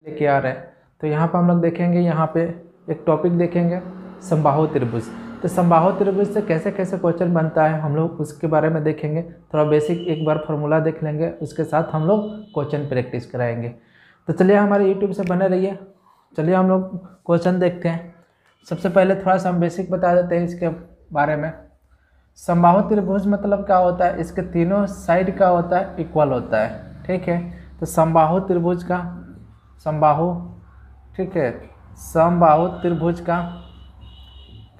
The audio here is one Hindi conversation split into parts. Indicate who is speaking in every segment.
Speaker 1: लेके आ रहे हैं। तो यहाँ पर हम लोग देखेंगे, यहाँ पे एक टॉपिक देखेंगे समबाहु त्रिभुज। तो समबाहु त्रिभुज से कैसे कैसे क्वेश्चन बनता है हम लोग उसके बारे में देखेंगे। थोड़ा बेसिक एक बार फार्मूला देख लेंगे, उसके साथ हम लोग क्वेश्चन प्रैक्टिस कराएंगे। तो चलिए हमारे यूट्यूब से बने रहिए। चलिए हम लोग क्वेश्चन देखते हैं। सबसे पहले थोड़ा सा हम बेसिक बता देते हैं इसके बारे में। समबाहु त्रिभुज मतलब क्या होता है, इसके तीनों साइड का होता है इक्वल होता है, ठीक है। तो समबाहु त्रिभुज का समबाहु, ठीक है, समबाहु त्रिभुज का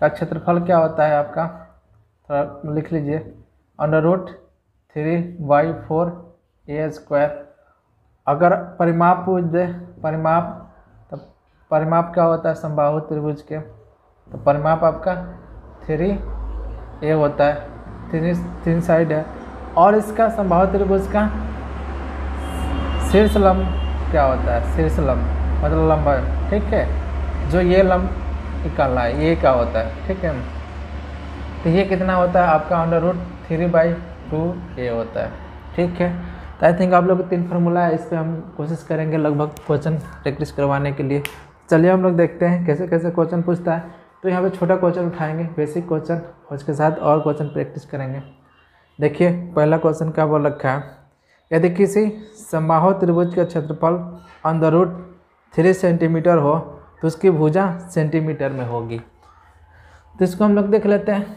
Speaker 1: क्षेत्रफल क्या होता है आपका, थोड़ा लिख लीजिए, √3/4a²। अगर परिमाप पूछ दे, परिमाप, तो परिमाप क्या होता है समबाहु त्रिभुज के, तो परिमाप आपका 3a होता है, तीन साइड है। और इसका समबाहु त्रिभुज का शीर्ष लंब क्या होता है, शीर्ष लंब मतलब लंबा, ठीक है, जो ये लंब निकालना है ये क्या होता है, ठीक है। तो ये कितना होता है आपका √3/2a होता है, ठीक है। तो आई थिंक आप लोग को 3 फार्मूला है, इस पर हम कोशिश करेंगे लगभग क्वेश्चन प्रैक्टिस करवाने के लिए। चलिए हम लोग देखते हैं कैसे कैसे क्वेश्चन पूछता है। तो यहाँ पे छोटा क्वेश्चन उठाएंगे, बेसिक क्वेश्चन, उसके साथ और क्वेश्चन प्रैक्टिस करेंगे। देखिए पहला क्वेश्चन क्या बोल रखा है, यदि किसी समबाहु त्रिभुज का क्षेत्रफल √3 सेंटीमीटर हो तो उसकी भुजा सेंटीमीटर में होगी। तो इसको हम लोग देख लेते हैं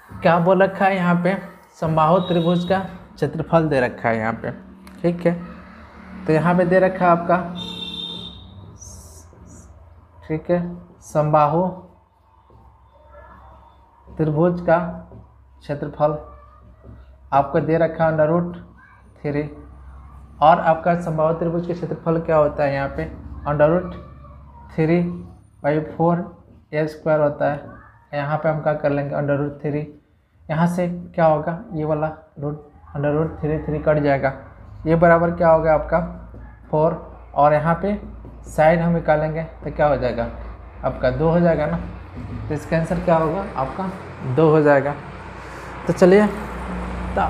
Speaker 1: क्या बोल रखा है। यहाँ पे समबाहु त्रिभुज का क्षेत्रफल दे रखा है यहाँ पे, ठीक है। तो यहाँ पे दे रखा है आपका, ठीक है, समबाहु त्रिभुज का क्षेत्रफल आपको दे रखा है √3। और आपका समबाहु त्रिभुज का क्षेत्रफल क्या होता है यहाँ पे √3/4a² होता है। यहाँ पे हम क्या कर लेंगे √3, यहाँ से क्या होगा ये वाला √3 कट जाएगा, ये बराबर क्या होगा आपका 4। और यहाँ पे साइड हम निकालेंगे तो क्या हो जाएगा आपका 2 हो जाएगा ना। तो इसका आंसर क्या होगा आपका 2 हो जाएगा। तो चलिए, तो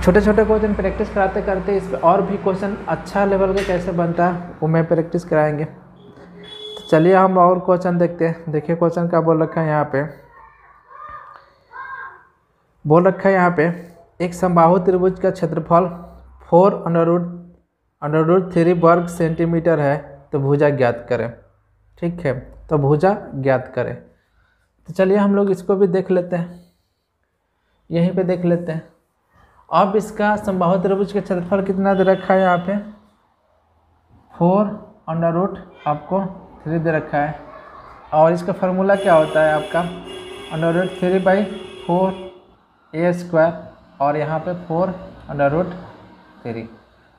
Speaker 1: छोटे छोटे क्वेश्चन प्रैक्टिस कराते करते इस पर और भी क्वेश्चन अच्छा लेवल का कैसे बनता है वो मैं प्रैक्टिस कराएंगे। तो चलिए हम और क्वेश्चन देखते हैं। देखिए क्वेश्चन क्या बोल रखा है यहाँ पे, बोल रखा है यहाँ पे एक समबाहु त्रिभुज का क्षेत्रफल 4√3 वर्ग सेंटीमीटर है, तो भुजा ज्ञात करें, ठीक है। तो भुजा ज्ञात करें। तो चलिए हम लोग इसको भी देख लेते हैं, यहीं पे देख लेते हैं। अब इसका समबाहु त्रिभुज का क्षेत्रफल कितना दे रखा है यहाँ पे 4√3 दे रखा है। और इसका फार्मूला क्या होता है आपका √3/4a²। और यहाँ पे 4√3,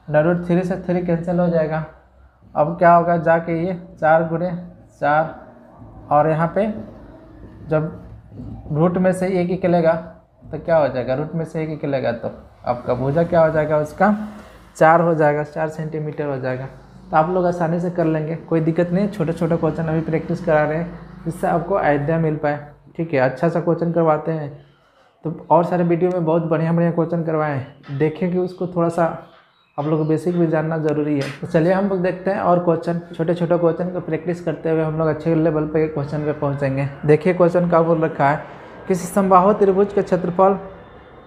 Speaker 1: √3 से 3 कैंसिल हो जाएगा। अब क्या होगा जाके ये 4 × 4, और यहाँ पे जब रूट में से 1 निकलेगा तो क्या हो जाएगा, रूट में से 1 निकलेगा तो आपका भुजा क्या हो जाएगा उसका 4 हो जाएगा, 4 सेंटीमीटर हो जाएगा। तो आप लोग आसानी से कर लेंगे, कोई दिक्कत नहीं। छोटे छोटे क्वेश्चन अभी प्रैक्टिस करा रहे हैं जिससे आपको आइडिया मिल पाए, ठीक है। अच्छा सा क्वेश्चन करवाते हैं, तो और सारे वीडियो में बहुत बढ़िया बढ़िया क्वेश्चन करवाएं, देखें कि उसको थोड़ा सा आप लोग को बेसिक भी जानना ज़रूरी है। तो चलिए हम लोग देखते हैं और क्वेश्चन, छोटे छोटे क्वेश्चन को प्रैक्टिस करते हुए हम लोग अच्छे लेवल पे क्वेश्चन पे पहुंचेंगे। देखिए क्वेश्चन क्या बोल रखा है, किसी समबाहु त्रिभुज का क्षेत्रफल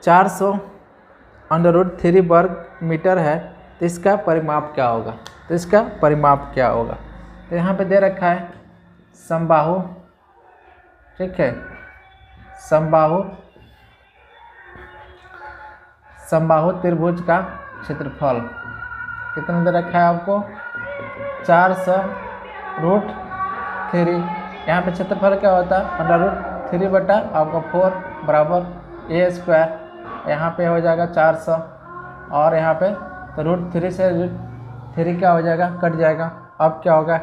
Speaker 1: 400√3 वर्ग मीटर है, तो इसका परिमाप क्या होगा। तो इसका परिमाप क्या होगा, तो यहाँ पे दे रखा है समबाहु, ठीक है, समबाहु त्रिभुज का क्षेत्रफल कितना दे रखा है आपको 400√3। यहाँ पे क्षेत्रफल क्या होता है √3 बटा आपका 4 बराबर a²। यहाँ पे हो जाएगा 400, और यहाँ पे तो √3 से √3 क्या हो जाएगा कट जाएगा। अब क्या होगा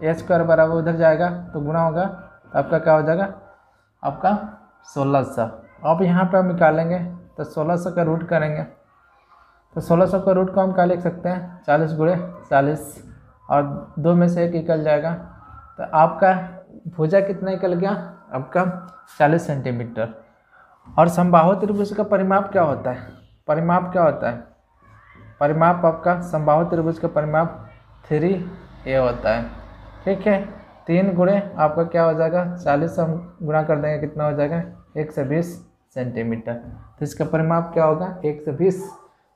Speaker 1: a² बराबर उधर जाएगा तो गुना होगा, तो आपका क्या हो जाएगा आपका 1600। अब यहाँ पे हम निकालेंगे तो 1600 का रूट करेंगे, तो 1600 का रूट को हम क्या लिख सकते हैं 40 × 40, और 2 में से 1 निकल जाएगा। तो आपका भुजा कितना निकल गया आपका 40 सेंटीमीटर। और समबाहु त्रिभुज का परिमाप क्या होता है, परिमाप क्या होता है, परिमाप आपका समबाहु त्रिभुज का परिमाप 3a होता है। ठीक है, 3 गुणे आपका क्या हो जाएगा, 40 से हम गुणा कर देंगे, कितना हो जाएगा 120 सेंटीमीटर। तो इसका परिमाप क्या होगा 120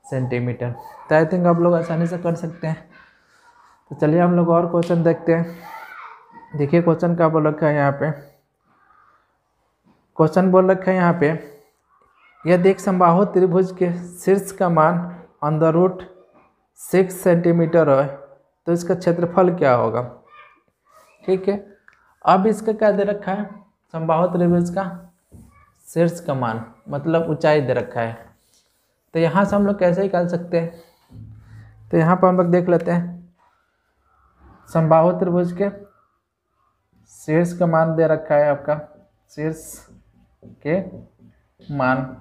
Speaker 1: सेंटीमीटर। तो आई थिंक आप लोग आसानी से कर सकते हैं। तो चलिए हम लोग और क्वेश्चन देखते हैं। देखिए क्वेश्चन क्या बोल रखा है यहाँ पे। क्वेश्चन बोल रखा है यहाँ पे, यदि एक समबाहु त्रिभुज के शीर्ष का मान √6 सेंटीमीटर है तो इसका क्षेत्रफल क्या होगा। ठीक है, अब इसका क्या दे रखा है, समबाहु त्रिभुज का शीर्ष का मान मतलब ऊंचाई दे रखा है। तो यहाँ से हम लोग कैसे निकाल सकते हैं, तो यहाँ पर हम लोग देख लेते हैं। समबाहु त्रिभुज के शीर्ष का मान दे रखा है आपका, शीर्ष के मान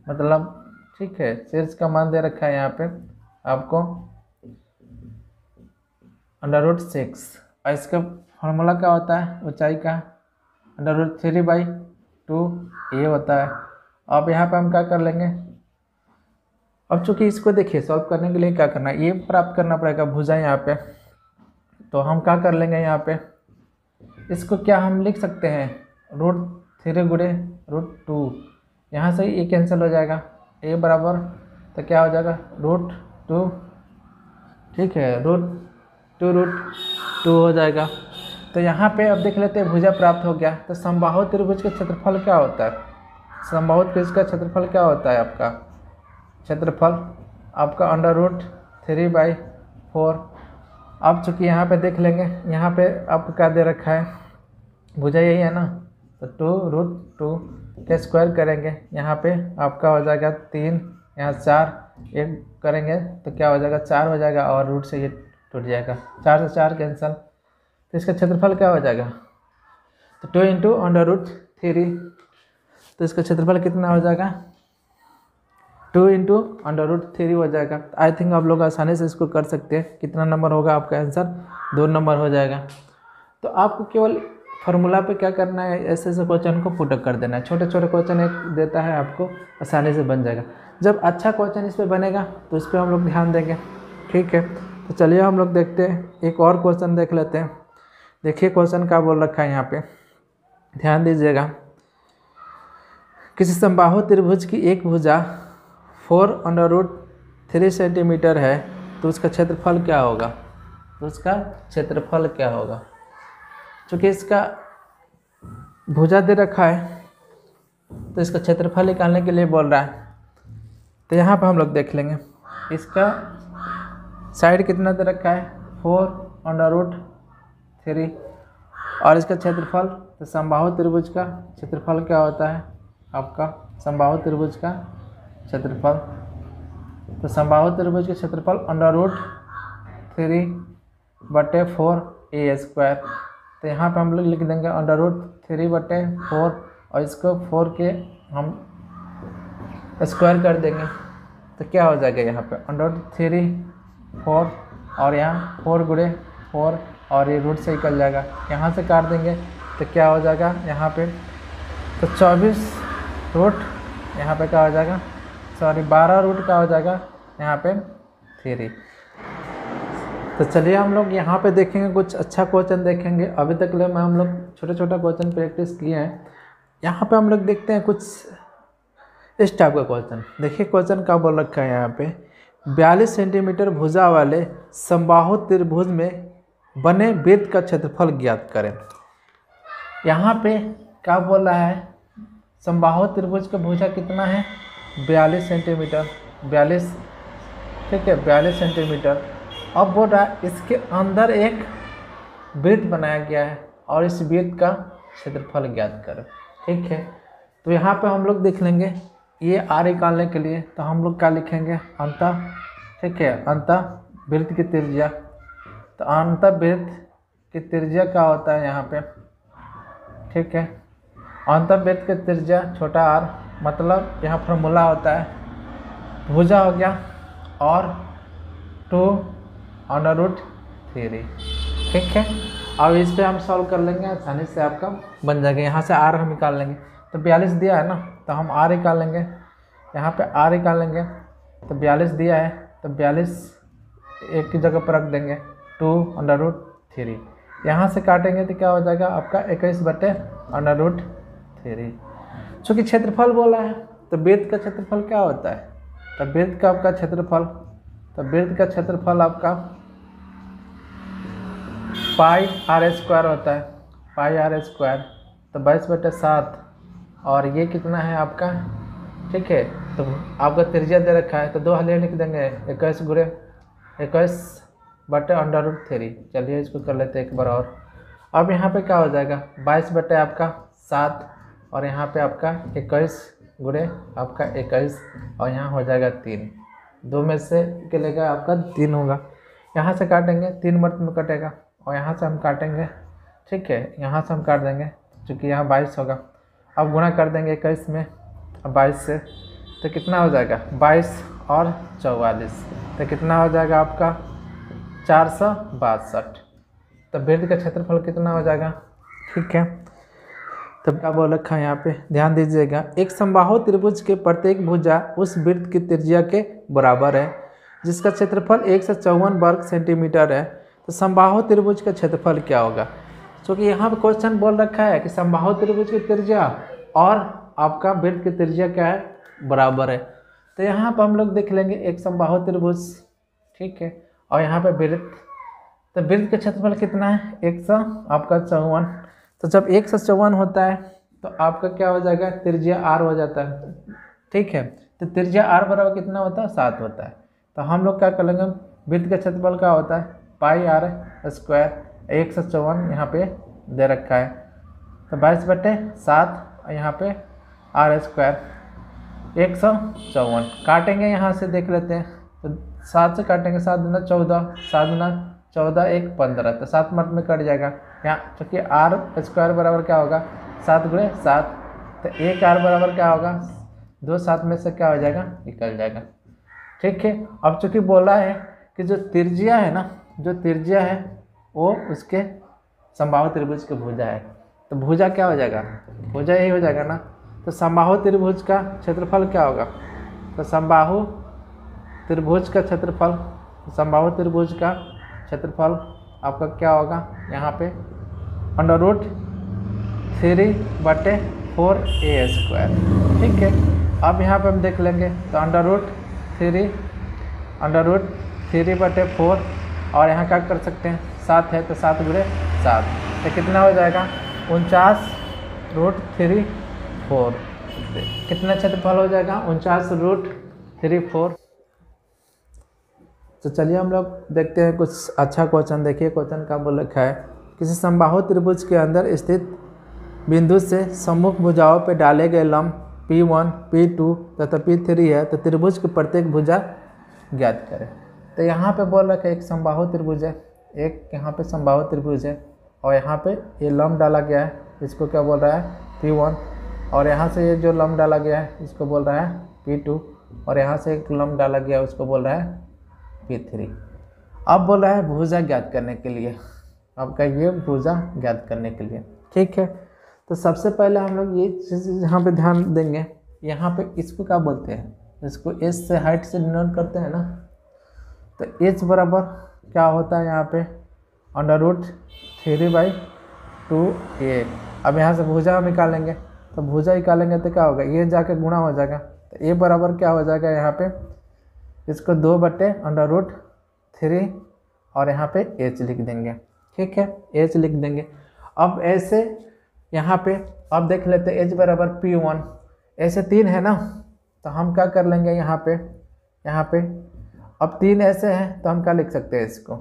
Speaker 1: मतलब ठीक है, शीर्ष का मान दे रखा है यहाँ पे आपको √6 और इसका फॉर्मूला क्या होता है ऊंचाई का, √3/2a होता है। अब यहाँ पे हम क्या कर लेंगे, अब चूंकि इसको देखिए सॉल्व करने के लिए क्या करना है, ये प्राप्त करना पड़ेगा भुजा यहाँ पे। तो हम क्या कर लेंगे यहाँ पे, इसको क्या हम लिख सकते हैं √3 गुणे √2, यहाँ से ये कैंसिल हो जाएगा, a बराबर तो क्या हो जाएगा √2, ठीक है √2 हो जाएगा। तो यहाँ पे अब देख लेते हैं भुजा प्राप्त हो गया। तो समबाहु त्रिभुज का क्षेत्रफल क्या होता है, समबाहु त्रिभुज का क्षेत्रफल क्या होता है आपका, क्षेत्रफल आपका √3/4। अब चूँकि यहाँ पे देख लेंगे, यहाँ पे आपको क्या दे रखा है, भुजा यही है ना, तो 2√2 के स्क्वायर करेंगे, यहाँ पे आपका हो जाएगा 3, यहाँ 4 एक करेंगे तो क्या हो जाएगा 4 हो जाएगा और रूट से ये टूट जाएगा, 4 से 4 कैंसल। तो इसका क्षेत्रफल क्या हो जाएगा, तो 2 × √3, तो इसका क्षेत्रफल कितना हो जाएगा 2 × √3 हो जाएगा। आई थिंक आप लोग आसानी से इसको कर सकते हैं। कितना नंबर होगा आपका आंसर, 2 नंबर हो जाएगा। तो आपको केवल फार्मूला पे क्या करना है, ऐसे ऐसे क्वेश्चन को पुट कर देना है। छोटे छोटे क्वेश्चन एक देता है आपको, आसानी से बन जाएगा। जब अच्छा क्वेश्चन इस पर बनेगा तो इस पर हम लोग ध्यान देंगे। ठीक है, तो चलिए हम लोग देखते हैं, एक और क्वेश्चन देख लेते हैं। देखिए क्वेश्चन क्या बोल रखा है यहाँ पे, ध्यान दीजिएगा। किसी समबाहु त्रिभुज की एक भुजा 4√3 सेंटीमीटर है तो उसका क्षेत्रफल क्या होगा, तो उसका क्षेत्रफल क्या होगा। चूँकि इसका भुजा दे रखा है तो इसका क्षेत्रफल निकालने के लिए बोल रहा है। तो यहाँ पर हम लोग देख लेंगे, इसका साइड कितना दे रखा है 4√3 और इसका क्षेत्रफल, तो समबाहु त्रिभुज का क्षेत्रफल क्या होता है आपका, समबाहु त्रिभुज का क्षेत्रफल, तो समबाहु त्रिभुज के क्षेत्रफल √3/4a²। तो यहाँ पे हम लोग लिख देंगे √3/4 और इसको 4 के हम स्क्वायर कर देंगे तो क्या हो जाएगा यहाँ पे √3 4 और यहाँ 4 गुणे 4 और ये रूट से निकल जाएगा, यहाँ से काट देंगे तो क्या हो जाएगा यहाँ पे, तो 24 रूट यहाँ पे क्या हो जाएगा, सॉरी 12 रूट का हो जाएगा यहाँ पे 3। तो चलिए हम लोग यहाँ पे देखेंगे, कुछ अच्छा क्वेश्चन देखेंगे। अभी तक ले मैं हम लोग छोटा छोटा क्वेश्चन प्रैक्टिस किए हैं। यहाँ पे हम लोग देखते हैं कुछ इस टाइप का क्वेश्चन। देखिए क्वेश्चन क्या बोल रखा है यहाँ पे, 42 सेंटीमीटर भुजा वाले समबाहु त्रिभुज में बने वृत्त का क्षेत्रफल ज्ञात करें। यहाँ पे क्या बोल रहा है, समबाहु त्रिभुज का भुजा कितना है 42 सेंटीमीटर, 42 ठीक है 42 सेंटीमीटर। अब बोल रहा है इसके अंदर एक वृत्त बनाया गया है और इस वृत्त का क्षेत्रफल ज्ञात करें। ठीक है, तो यहाँ पे हम लोग देख लेंगे, ये आर निकालने के लिए तो हम लोग क्या लिखेंगे अंतः, ठीक है अंतः वृत्त की त्रिज्या। तो अंतः वृत्त की त्रिज्या क्या होता है यहाँ पे, ठीक है अंतः वृत्त की त्रिज्या छोटा r, मतलब यहाँ फॉर्मूला होता है भुजा हो गया और 2√3। ठीक है, अब इस पर हम सॉल्व कर लेंगे, आसानी से आपका बन जाएगा। यहाँ से r हम निकाल लेंगे, तो 42 दिया है ना तो हम r निकाल लेंगे, यहाँ पे r निकाल लेंगे। तो 42 दिया है तो 42 एक की जगह पर रख देंगे 2√3। यहाँ से काटेंगे तो क्या हो जाएगा आपका 21/√3। चूँकि क्षेत्रफल बोला है तो वृत्त का क्षेत्रफल क्या होता है, तो वृत्त का आपका क्षेत्रफल, तो वृत्त का क्षेत्रफल आपका πr² होता है, πr²। तो 22/7 और ये कितना है आपका, ठीक है। तो आपका त्रिज्या दे रखा है तो 2 हलिया लिख देंगे, 21/√3। चलिए इसको कर लेते हैं एक बार और। अब यहाँ पे क्या हो जाएगा 22/7 और यहाँ पे आपका 21 और यहाँ हो जाएगा 3। 2 में से निकलेगा आपका 3 होगा। यहाँ से काटेंगे 3 मर्त में कटेगा और यहाँ से हम काटेंगे, ठीक है। यहाँ से हम काट देंगे क्योंकि यहाँ 22 होगा। अब गुणा कर देंगे 21 में 22 से, तो कितना हो जाएगा 22 और 44, तो कितना हो जाएगा आपका 462। तो वृत्त का क्षेत्रफल कितना हो जाएगा, ठीक है। तो क्या बोल रखा है यहाँ पे, ध्यान दीजिएगा। एक समबाहु त्रिभुज के प्रत्येक भुजा उस वृत्त की त्रिज्या के बराबर है जिसका क्षेत्रफल 154 वर्ग सेंटीमीटर है। तो समबाहु त्रिभुज का क्षेत्रफल क्या होगा, क्योंकि यहाँ पे क्वेश्चन बोल रखा है कि समबाहु त्रिभुज की त्रिज्या और आपका वृत्त की त्रिज्या क्या है, बराबर है। तो यहाँ पर हम लोग देख लेंगे एक समबाहु त्रिभुज, ठीक है, और यहाँ पे वृत्त। तो वृत्त का क्षेत्रफल कितना है 154। तो जब 154 होता है तो आपका क्या हो जाएगा, त्रिज्या r हो जाता है, ठीक है। तो त्रिज्या r बराबर कितना होता है 7 होता है। तो हम लोग क्या कर लेंगे, वृत्त का क्षेत्रफल क्या होता है πr², 154 यहाँ पे दे रखा है। तो 22/7 यहाँ पे r², 154 काटेंगे। यहाँ से देख लेते हैं तो 7 से काटेंगे, 7 दूना 14, 7 दूना 14, 1 15, तो 7 मर्द में कट जाएगा। यहाँ क्योंकि r² बराबर क्या होगा 7 × 7, तो 1 r बराबर क्या होगा 2, 7 में से क्या हो जाएगा निकल जाएगा, ठीक है। अब चूँकि बोला है कि जो त्रिज्या है ना, जो त्रिज्या है वो उसके समबाहु त्रिभुज के भुजा है। तो भुजा क्या हो जाएगा, भुजा यही हो जाएगा ना। तो समबाहु त्रिभुज का क्षेत्रफल क्या होगा, तो समबाहु त्रिभुज का क्षेत्रफल, समबाहु त्रिभुज का क्षेत्रफल आपका क्या होगा यहाँ पे √3/4a², ठीक है। अब यहाँ पे हम देख लेंगे तो √3/4 और यहाँ क्या कर सकते हैं 7 है तो 7 × 7, तो कितना हो जाएगा 49√34। कितना क्षेत्रफल हो जाएगा 49√34। तो चलिए हम लोग देखते हैं कुछ अच्छा क्वेश्चन। देखिए क्वेश्चन का बोल रखा है, किसी समबाहु त्रिभुज के अंदर स्थित बिंदु से सम्मुख भुजाओं पर डाले गए लंब P1, P2 तथा P3 है, तो त्रिभुज की प्रत्येक भुजा ज्ञात करें। तो यहाँ पे बोल रखा है एक समबाहु त्रिभुज है, एक यहाँ पे समबाहु त्रिभुज है और यहाँ पे ये लंब डाला गया है, इसको क्या बोल रहा है P1, और यहाँ से ये जो लंब डाला गया है इसको बोल रहा है P2, और यहाँ से एक लंब डाला गया है उसको बोल रहा है P3। अब बोल रहा है भुजा ज्ञात करने के लिए, आपका ये भुजा ज्ञात करने के लिए, ठीक है। तो सबसे पहले हम लोग ये चीज़ यहाँ पे ध्यान देंगे, यहाँ पे इसको क्या बोलते हैं, इसको h से हाइट से डिनोट करते हैं ना। तो h बराबर क्या होता है यहाँ पे √3/2a। अब यहाँ से भुजा हम निकालेंगे, तो भुजा निकालेंगे तो क्या होगा, ये जाके गुणा हो जाएगा। तो a बराबर क्या हो जाएगा यहाँ पे, इसको 2/√3 और यहाँ पे h लिख देंगे, ठीक है, h लिख देंगे। अब ऐसे यहाँ पे अब देख लेते हैं h बराबर P1, ऐसे 3 है ना, तो हम क्या कर लेंगे यहाँ पे अब 3 ऐसे हैं तो हम क्या लिख सकते हैं इसको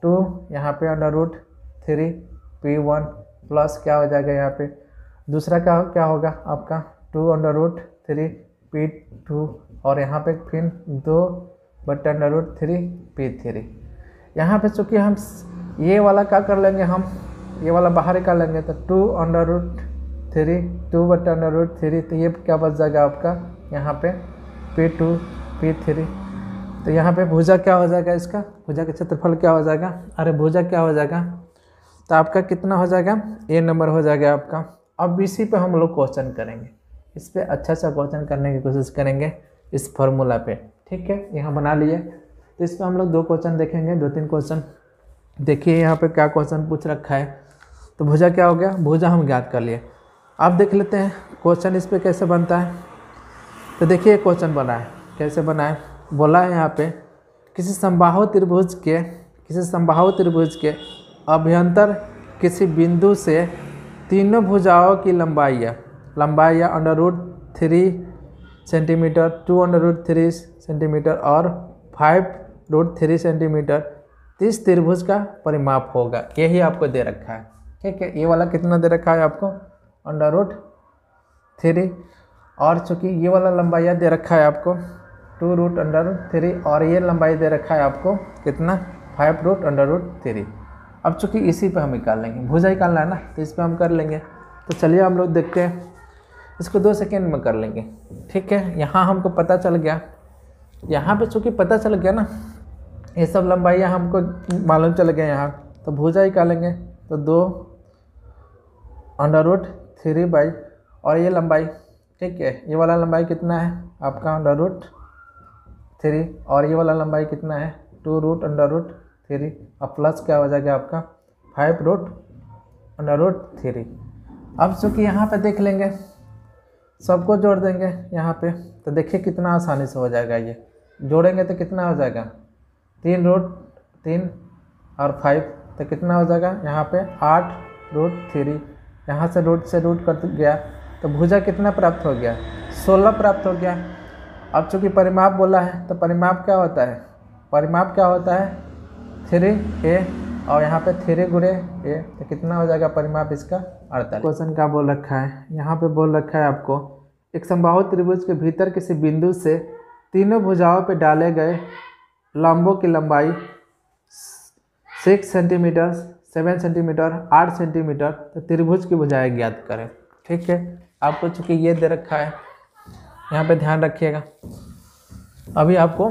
Speaker 1: 2 यहाँ पे √3 P1 प्लस क्या हो जाएगा यहाँ पे दूसरा क्या होगा आपका 2√3 P2 और यहाँ पे फिर 2/√3 P3। यहाँ पे चूँकि हम ये वाला क्या कर लेंगे, हम ये वाला बाहर निकाल लेंगे तो 2/√3 तो ये क्या बच जाएगा आपका यहाँ पे P2 P3। तो यहाँ पे भुजा क्या हो जाएगा, इसका भुजा का क्षेत्रफल क्या हो जाएगा, अरे भुजा क्या हो जाएगा, तो आपका कितना हो जाएगा A नंबर हो जाएगा आपका। अब इसी पे हम लोग क्वेश्चन करेंगे, इस पर अच्छा सा क्वेश्चन करने की कोशिश करेंगे इस फार्मूला पे, ठीक है। यहाँ बना लिए तो इस पर हम लोग 2 क्वेश्चन देखेंगे, 2-3 क्वेश्चन। देखिए यहाँ पे क्या क्वेश्चन पूछ रखा है। तो भुजा क्या हो गया, भुजा हम ज्ञात कर लिए। अब देख लेते हैं क्वेश्चन इस पे कैसे बनता है। तो देखिए क्वेश्चन बना है, कैसे बना है, बोला है यहाँ पे किसी समबाहु त्रिभुज के अभ्यंतर किसी बिंदु से तीनों भुजाओं की लंबाई या √3 सेंटीमीटर, 2√3 सेंटीमीटर और 5√3 सेंटीमीटर इस त्रिभुज का परिमाप होगा। यही आपको दे रखा है। ठीक है, ये वाला कितना दे रखा है आपको, √3, और चूँकि ये वाला लंबाई दे रखा है आपको 2√3 और ये लंबाई दे रखा है आपको कितना, 5√3। अब चूँकि इसी पे हम निकाल लेंगे, भुजा निकालना है ना, तो इस पर हम कर लेंगे। तो चलिए हम लोग देखते हैं, इसको 2 सेकेंड में कर लेंगे। ठीक है, यहाँ हमको पता चल गया, यहाँ पे चूँकि पता चल गया ना, ये सब लंबाइयाँ हमको मालूम चल गया यहाँ। तो भुजा निकालेंगे तो 2√3 बाई, और ये लंबाई, ठीक है, ये वाला लंबाई कितना है आपका √3, और ये वाला लंबाई कितना है 2√3, और प्लस क्या हो जाएगा आपका 5√3। अब चूँकि यहाँ पे देख लेंगे, सबको जोड़ देंगे यहाँ पे, तो देखिए कितना आसानी से हो जाएगा। ये जोड़ेंगे तो कितना हो जाएगा 3√3 और 5, तो कितना हो जाएगा यहाँ पे 8√3। यहाँ से रूट कट गया, तो भुजा कितना प्राप्त हो गया, 16 प्राप्त हो गया। अब चूँकि परिमाप बोला है, तो परिमाप क्या होता है, 3a, और यहाँ पे 3 गुणे a, तो कितना हो जाएगा परिमाप इसका 48। क्वेश्चन क्या बोल रखा है, यहाँ पे बोल रखा है आपको एक समबाहु त्रिभुज के भीतर किसी बिंदु से तीनों भुजाओं पे डाले गए लंबों की लंबाई 6 सेंटीमीटर, 7 सेंटीमीटर, 8 सेंटीमीटर, तो त्रिभुज की भुजाएं ज्ञात करें। ठीक है, आपको चूँकि ये दे रखा है, यहाँ पे ध्यान रखिएगा। अभी आपको,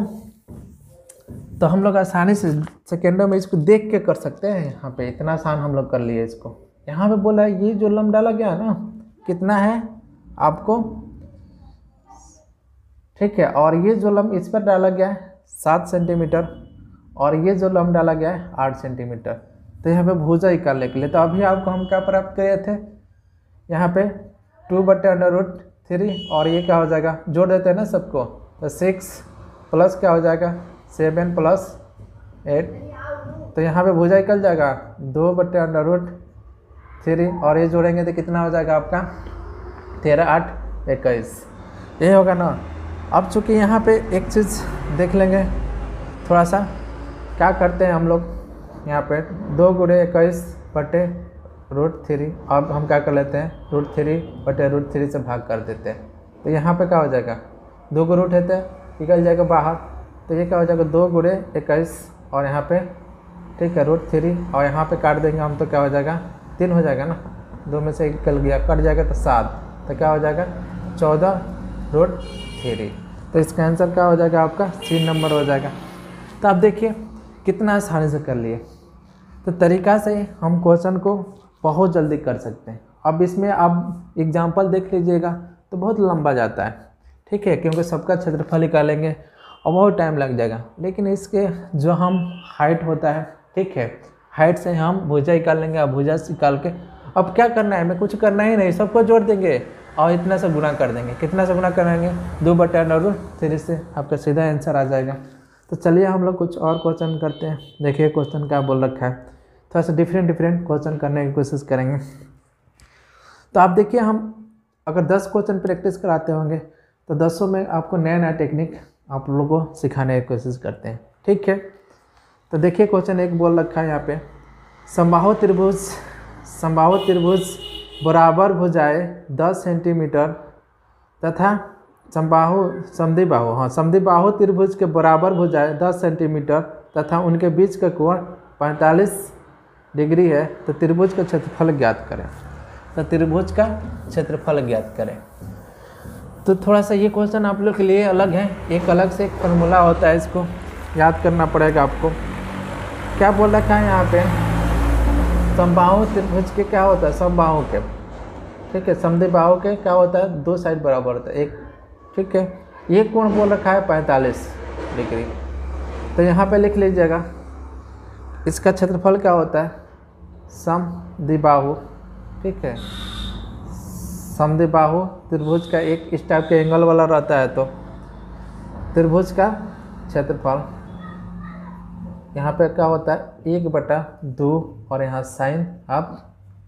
Speaker 1: तो हम लोग आसानी से सेकेंडों में इसको देख के कर सकते हैं। यहाँ पे इतना आसान हम लोग कर लिए इसको। यहाँ पे बोला है ये जो लंब डाला गया है ना, कितना है आपको, ठीक है, और ये जो लंब इस पर डाला गया है 7 सेंटीमीटर, और ये जो लंब डाला गया है 8 सेंटीमीटर। तो यहाँ पे भुजा निकालने के लिए, तो अभी आपको हम क्या प्राप्त करे थे, यहाँ पे 2/√3, और ये क्या हो जाएगा, जोड़ देते हैं ना सबको, तो 6 प्लस क्या हो जाएगा 7 + 8, तो यहाँ पे भुजा निकल जाएगा 2/√3, और ये जोड़ेंगे तो कितना हो जाएगा आपका 13, 8, 21, ये होगा ना। अब चूँकि यहाँ पे एक चीज़ देख लेंगे, थोड़ा सा क्या करते हैं हम लोग, यहाँ पे 2 गुणे 21/√3, अब हम क्या कर लेते हैं √3/√3 से भाग कर देते हैं। तो यहाँ पे क्या हो जाएगा, 2 को रूट है निकल जाएगा बाहर, तो ये क्या हो जाएगा 2 गुणे 21, और यहाँ पे ठीक है √3, और यहाँ पे काट देंगे हम, तो क्या हो जाएगा 3 हो जाएगा ना, 2 में से निकल गया, कट जाएगा तो 7, तो क्या हो जाएगा 14√3। तो इसका आंसर क्या हो जाएगा आपका C नंबर हो जाएगा। तो आप देखिए कितना आसानी से कर लिए। तो तरीका से हम क्वेश्चन को बहुत जल्दी कर सकते हैं। अब इसमें आप एग्जाम्पल देख लीजिएगा तो बहुत लंबा जाता है, ठीक है, क्योंकि सबका क्षेत्रफल निकालेंगे और बहुत टाइम लग जाएगा। लेकिन इसके जो हम हाइट होता है, ठीक है, हाइट से हम भुजा निकाल लेंगे, और भुजा निकाल के अब क्या करना है, हमें कुछ करना ही नहीं, सबको जोड़ देंगे और इतना से गुना कर देंगे। कितना से गुना करेंगे 2/√3 से आपका सीधा आंसर आ जाएगा। तो चलिए हम लोग कुछ और क्वेश्चन करते हैं। देखिए क्वेश्चन क्या बोल रखा है, थोड़ा सा डिफरेंट क्वेश्चन करने की कोशिश करेंगे। तो आप देखिए, हम अगर 10 क्वेश्चन प्रैक्टिस कराते होंगे तो 10 में आपको नया नया टेक्निक आप लोगों को सिखाने की कोशिश करते हैं, ठीक है। तो देखिए क्वेश्चन 1 बोल रखा है यहाँ पे, समबाहु त्रिभुज बराबर भुजाएं 10 सेंटीमीटर तथा समद्विबाहु त्रिभुज के बराबर भुजाएं 10 सेंटीमीटर तथा उनके बीच का कोण 45 डिग्री है, तो त्रिभुज का क्षेत्रफल ज्ञात करें। तो त्रिभुज का क्षेत्रफल ज्ञात करें। तो थोड़ा सा ये क्वेश्चन आप लोग के लिए अलग है, एक अलग से एक फॉर्मूला होता है, इसको याद करना पड़ेगा आपको। क्या बोल रखा है यहाँ पे, समबाहु त्रिभुज के क्या होता है, समबाहु के, ठीक है, समद्विबाहु के क्या होता है, 2 साइड बराबर होता है, एक, ठीक है। ये कोण बोल रखा है 45 डिग्री। तो यहाँ पे लिख लीजिएगा इसका क्षेत्रफल क्या होता है, समद्विबाहु, ठीक है। समद्विबाहु त्रिभुज का एक इस टाइप के एंगल वाला रहता है, तो त्रिभुज का क्षेत्रफल यहाँ पे क्या होता है 1/2 और यहाँ साइन हाफ,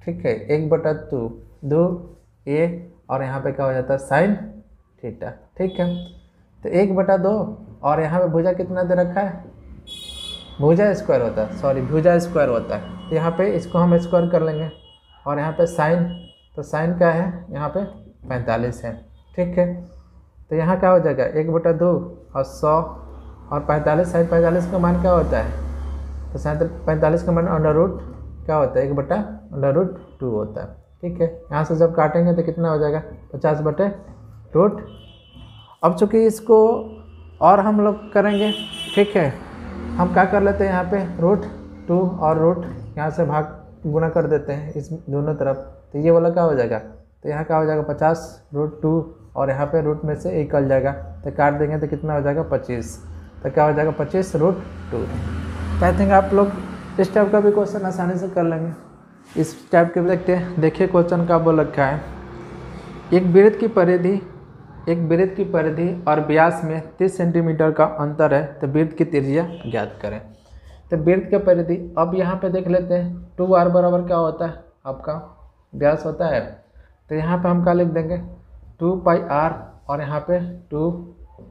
Speaker 1: ठीक है, 1/2 a और यहाँ पे क्या हो जाता है साइन थीटा, ठीक है। तो 1/2 और यहाँ पे भुजा कितना दे रखा है, भुजा स्क्वायर होता है, सॉरी भुजा स्क्वायर होता है। तो यहाँ पे इसको हम स्क्वायर कर लेंगे और यहाँ पे साइन, तो साइन क्या है यहाँ पे 45 है, ठीक है। तो यहाँ क्या हो जाएगा 1/2 और 100 और 45, साइन 45 का मान क्या होता है, तो साइन 45 का मान √ क्या होता है 1/√2 होता है, ठीक है। यहाँ से जब काटेंगे तो कितना हो जाएगा 50/√। अब चूँकि इसको और हम लोग करेंगे, ठीक है, हम क्या कर लेते हैं यहाँ पे √2 और रूट यहाँ से भाग गुना कर देते हैं इस दोनों तरफ, तो ये वाला क्या हो जाएगा, तो यहाँ क्या हो जाएगा 50√2 और यहाँ पे रूट में से 1 निकल जाएगा, तो काट देंगे तो कितना हो जाएगा 25, तो क्या हो जाएगा 25√2। तो आई थिंक आप लोग इस टाइप का भी क्वेश्चन आसानी से कर लेंगे। इस टाइप के भी देखते हैं, देखिए क्वेश्चन का बोल रखा है एक वृत्त की परिधि और व्यास में 30 सेंटीमीटर का अंतर है, तो वृत्त की त्रिज्या ज्ञात करें। तो वृत्त की परिधि, अब यहाँ पे देख लेते हैं 2r बराबर क्या होता है आपका व्यास होता है, तो यहाँ पे हम क्या लिख देंगे 2πr और यहाँ पे 2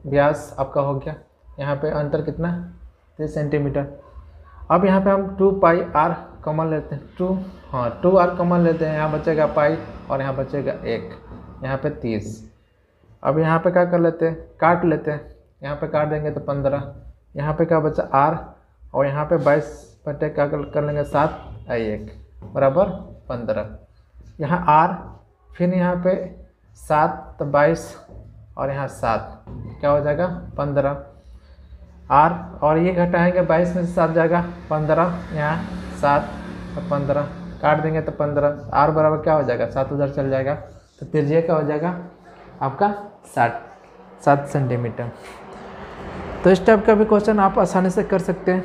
Speaker 1: व्यास आपका हो गया, यहाँ पे अंतर कितना 30 सेंटीमीटर। अब यहाँ पे हम 2πr कॉमन लेते हैं, 2r कॉमन लेते हैं, यहाँ बचेगा पाई और यहाँ बचेगा 1, यहाँ पे 30। अब यहाँ पे क्या कर लेते हैं काट लेते हैं, यहाँ पे काट देंगे तो 15, यहाँ पे क्या बचा r और यहाँ पे 22 बटे क्या कर लेंगे 7 1 बराबर 15, यहाँ r फिर यहाँ पे 7 तो 22 और यहाँ 7 क्या हो जाएगा 15 r और ये घटाएंगे 22 में से 7 जाएगा 15, यहाँ 7 तो 15 काट देंगे तो 15, r बराबर क्या हो जाएगा 7 उधर चल जाएगा, तो त्रिज्या क्या हो जाएगा आपका 7 सेंटीमीटर। तो इस टाइप का भी क्वेश्चन आप आसानी से कर सकते हैं,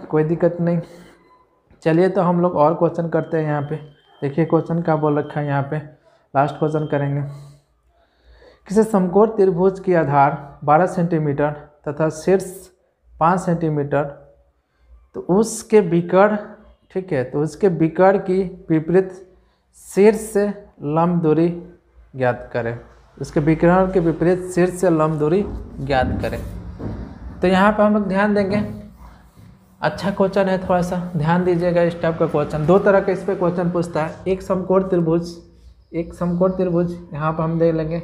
Speaker 1: कोई दिक्कत नहीं। चलिए तो हम लोग और क्वेश्चन करते हैं। यहाँ पे देखिए क्वेश्चन क्या बोल रखा है, यहाँ पे लास्ट क्वेश्चन करेंगे। किसी समकोण त्रिभुज की आधार 12 सेंटीमीटर तथा शीर्ष 5 सेंटीमीटर, तो उसके विकर्ण, ठीक है, तो उसके विकर्ण की विपरीत शीर्ष से लंब दूरी ज्ञात करें। उसके विकर्ण के विपरीत शीर्ष से लंब दूरी ज्ञात करें। तो यहाँ पर हम लोग ध्यान देंगे, अच्छा क्वेश्चन है, थोड़ा सा ध्यान दीजिएगा। इस टाइप का क्वेश्चन 2 तरह का इस पर क्वेश्चन पूछता है। एक समकोण त्रिभुज यहाँ पर हम देख लेंगे,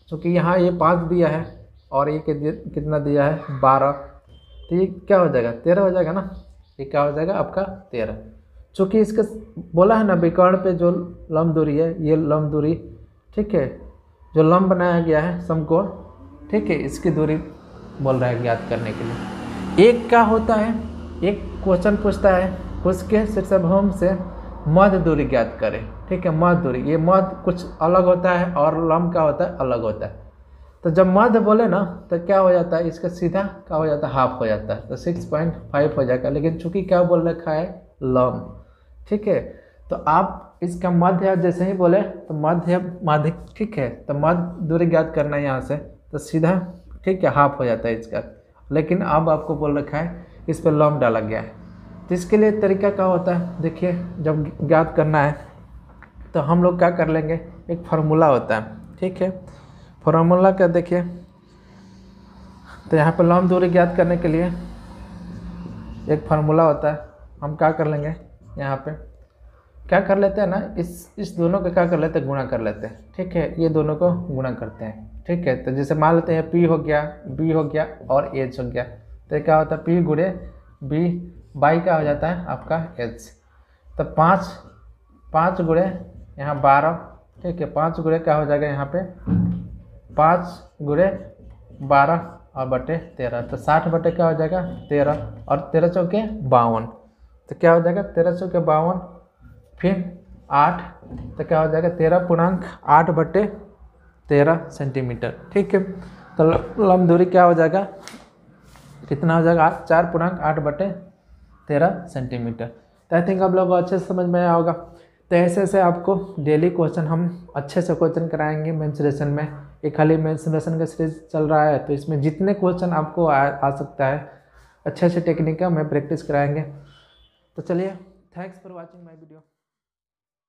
Speaker 1: क्योंकि यहाँ ये 5 दिया है और ये कितना दिया है 12, तो ये क्या हो जाएगा 13 हो जाएगा ना, ये क्या हो जाएगा आपका 13। चूँकि इसका बोला है ना विकर्ण पे जो लंब दूरी है, ये लंब दूरी, ठीक है, जो लंब बनाया गया है समकोण, ठीक है, इसकी दूरी बोल रहा है ज्ञात करने के लिए। एक क्या होता है, एक क्वेश्चन पूछता है उसके शीर्षभूमि से मध्य दूरी ज्ञात करें, ठीक है, मध्य दूरी, ये मध्य कुछ अलग होता है और लंब क्या होता है अलग होता है। तो जब मध्य बोले ना तो क्या हो जाता है, इसका सीधा क्या हो जाता है हाफ हो जाता है, तो 6.5 हो जाएगा। लेकिन चूंकि क्या बोल रखा है लंब, ठीक है, तो आप इसका मध्य जैसे ही बोले तो मध्य, ठीक है, तो मध्य दूरी ज्ञात करना है यहाँ से, तो सीधा, ठीक है, हाफ हो जाता है इसका। लेकिन अब आपको बोल रखा है इस पर लंब डाला गया है, तो इसके लिए तरीका क्या होता है, देखिए जब ज्ञात करना है तो हम लोग क्या कर लेंगे, एक फार्मूला होता है, ठीक है, फार्मूला का देखिए। तो यहाँ पर लंब दूरी ज्ञात करने के लिए एक फार्मूला होता है, हम क्या कर लेंगे, यहाँ पे क्या कर लेते हैं ना, इस दोनों का क्या कर लेते हैं गुणा कर लेते हैं, ठीक है, ये दोनों को गुणा करते हैं, ठीक है। तो जैसे मान लेते हैं P हो गया, B हो गया और H हो गया, तो क्या होता है P गुणे B बाई क्या हो जाता है आपका H। तो 5 गुणे यहाँ 12, ठीक है, 5 गुणे क्या हो जाएगा यहाँ पे 5 गुणे 12 और बटे 13, तो 60 बटे क्या हो जाएगा 13 और 13 चौके 52, तो क्या हो जाएगा 13 चौके 52, फिर 8, तो क्या हो जाएगा 13.8 बटे 13 सेंटीमीटर, ठीक है। तो लंब दूरी क्या हो जाएगा, कितना हो जाएगा 4.8 बटे 13 सेंटीमीटर। तो आई थिंक आप लोगों को अच्छे से समझ में आया होगा। तो ऐसे ऐसे आपको डेली क्वेश्चन हम अच्छे से क्वेश्चन कराएंगे मेंसुरेशन में। ये खाली मेंसुरेशन का सीरीज चल रहा है, तो इसमें जितने क्वेश्चन आपको आ सकता है अच्छे अच्छे टेक्निक का मैं प्रैक्टिस कराएंगे। तो चलिए, thanks for watching my video.